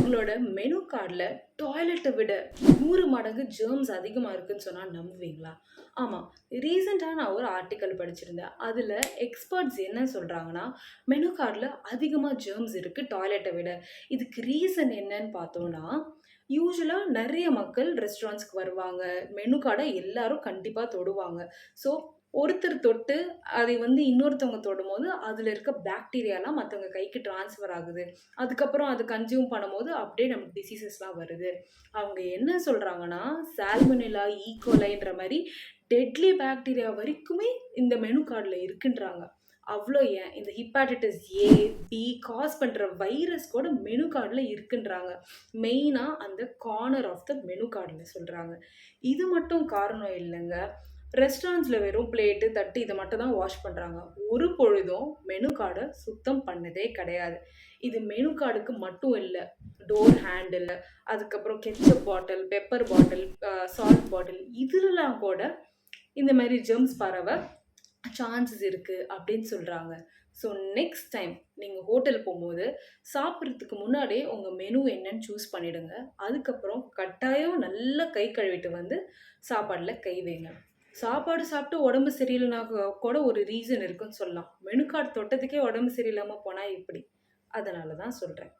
உங்களோட மெனு கார்ட்ல டாய்லெட்ட விட 100 மடங்கு ஜெர்ம்ஸ் அதிகமா இருக்குன்னு சொன்னா நம்புவீங்களா? ஆமா. ரீசென்ட்டா நான் ஒரு ஆர்டிக்கிள் படிச்சிருந்தேன். அதுல எக்ஸ்பர்ட்ஸ் என்ன சொல்றாங்கன்னா, மெனு கார்ட்ல அதிகமா ஜெர்ம்ஸ் இருக்கு டாய்லெட்ட விட. இதுக்கு ரீசன் என்னன்னு பார்த்தோம்னா, யூசுவலா நெறைய மக்கள் ரெஸ்டாரண்ட்ஸ்க்கு வருவாங்க. மெனு கார்ட எல்லாரும் கண்டிப்பா தொடுவாங்க. ஸோ, ஒருத்தர் தொட்டு அதை இன்னொருத்தவங்க தொடும்போது, அதுல இருக்க பாக்டீரியாலாம் மத்தவங்க கைக்கு ட்ரான்ஸ்ஃபர் ஆகுது. அதுக்கப்புறம் அது கன்சியூம் பண்ணும்போது அப்படியே நமக்கு டிசீசஸ்லாம் வருது. அவங்க என்ன சொல்றாங்கன்னா, சால்மோனெல்லா, ஈகோலைன்ற மாரி டெட்லி பாக்டீரியா வரைக்குமே இந்த மெனு கார்ட்ல இருக்குன்றாங்க. அவ்ளோ ஏன் இந்த ஹெப்பாடைட்டிஸ் ஏ, பி காஸ் பண்ற வைரஸ் கூட மெனு கார்ட்ல இருக்குன்றாங்க. மெயினா அந்த கார்னர் ஆஃப் த மெனு கார்ட்ல சொல்றாங்க. இது மட்டும் காரணம் இல்லங்க. ரெஸ்டாரண்ட்ஸ்ல வெறும் பிளேட்டு, தட்டு இத மட்டும் தான் வாஷ் பண்றாங்க. ஒரு பொழுதும் மெனு கார்ட சுத்தம் பண்ணதே கிடையாது. இது மெனு கார்டுக்கு மட்டும் இல்ல. டோர் ஹேண்டில், அதுக்கப்புறம் கெட்சப் பாட்டில், பெப்பர் பாட்டில், சால்ட் பாட்டில் இதுலலாம் கூட இந்த மாரி ஜெர்ம்ஸ் பரவ சான்சஸ் இருக்கு அப்படின்னு சொல்றாங்க. ஸோ நெக்ஸ்ட் டைம் நீங்க ஹோட்டல் போம்போது, சாப்பிடுறதுக்கு முன்னாடியே உங்க மெனு என்னன்னு சூஸ் பண்ணிடுங்க. அதுக்கப்புறம் கட்டாயம் நல்லா கை கழுவிட்டு சாப்பாடுல கை வைங்க. சாப்பாடு சாப்பிட்டு உடம்பு சரியில்லனா கூட ஒரு ரீசன் இருக்குன்னு சொல்லலாம். மெனு கார்ட் தொட்டதுக்கே உடம்பு சரியில்லாம போனா எப்படி? அதனால தான் சொல்றேன்.